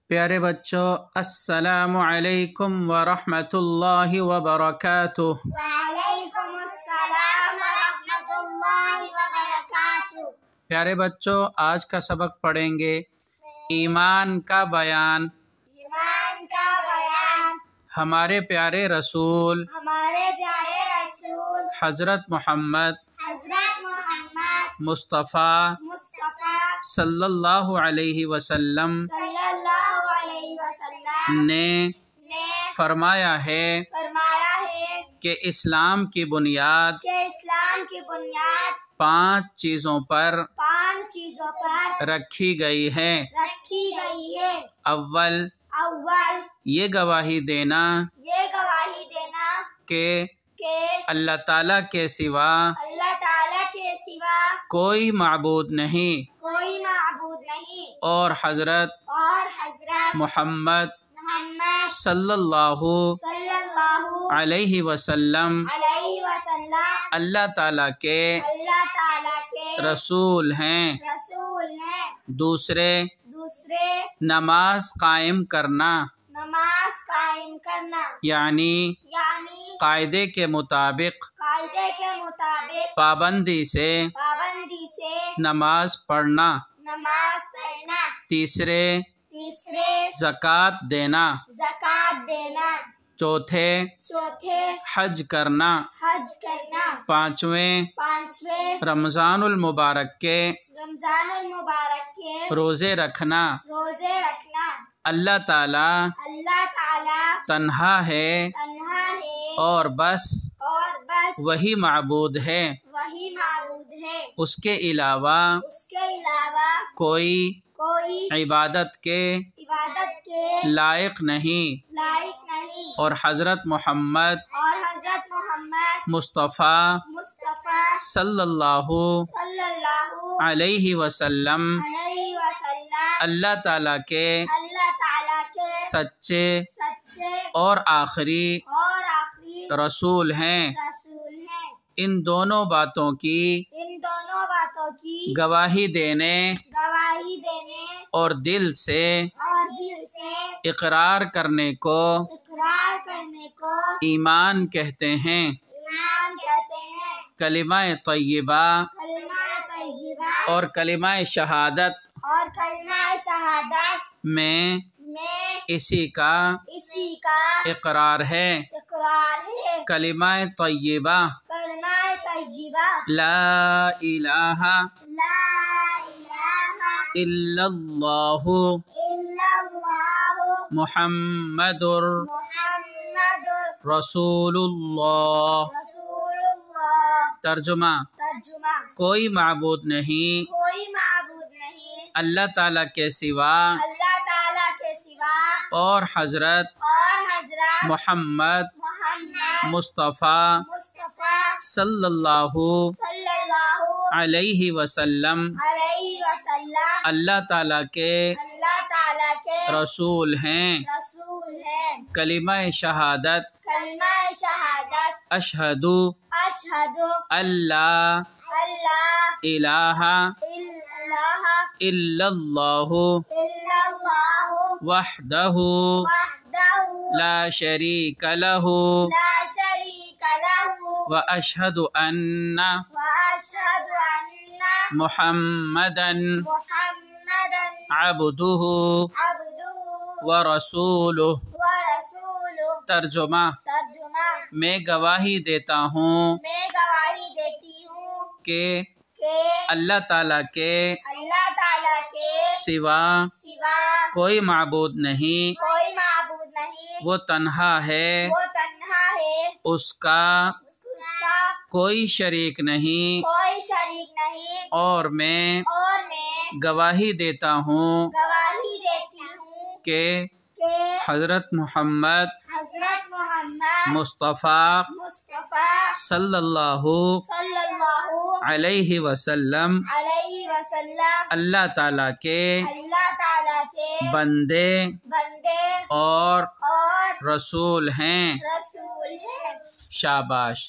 پیارے بچوں، السلام علیکم ورحمۃ اللہ وبرکاتہ۔ وعلیکم السلام ورحمۃ اللہ وبرکاتہ۔ پیارے بچوں، آج کا سبق پڑھیں گے ایمان کا بیان۔ ایمان کا بیان ہمارے پیارے رسول حضرت محمد مصطفیٰ صلی اللہ علیہ وسلم نے فرمایا ہے کہ اسلام کی بنیاد 5 چیزوں پر رکھی گئی ہے۔ اول، یہ گواہی دینا کہ اللہ تعالیٰ کے سوا کوئی معبود نہیں اور حضرت محمد صلی اللہ علیہ وسلم اللہ تعالیٰ کے رسول ہیں۔ دوسرے، نماز قائم کرنا، یعنی قاعدے کے مطابق پابندی سے نماز پڑھنا۔ تیسرے، زکوٰۃ دینا۔ چوتھے، حج کرنا۔ پانچویں، رمضان المبارک کے روزے رکھنا۔ اللہ تعالیٰ تنہا ہے اور بس وہی معبود ہے، اس کے علاوہ کوئی عبادت کے لائق نہیں، اور حضرت محمد مصطفیٰ صلی اللہ علیہ وسلم اللہ تعالیٰ کے سچے اور آخری رسول ہیں۔ ان دونوں باتوں کی گواہی دینے اور دل سے اقرار کرنے کو ایمان کہتے ہیں۔ کلمہ طیبہ اور کلمہ شہادت میں اسی کا اقرار ہے۔ کلمہ طیبہ لا الہ الا اللہ محمد رسول اللہ۔ ترجمہ، کوئی معبود نہیں اللہ تعالیٰ کے سوا اور حضرت محمد مصطفیٰ صلی اللہ علیہ وسلم اللہ تعالیٰ کے رسول ہیں۔ کلمہ شہادت اشہد اللہ الہ الا اللہ وحدہ لا شریک لہ واشہد ان محمدا عبدہ ورسولہ۔ ترجمہ، میں گواہی دیتا ہوں کہ اللہ تعالیٰ کے سوا کوئی معبود نہیں، وہ تنہا ہے، اس کا کوئی شریک نہیں، اور میں گواہی دیتا ہوں کہ حضرت محمد مصطفیٰ صلی اللہ علیہ وسلم اللہ تعالیٰ کے بندے اور رسول ہیں۔ شاباش۔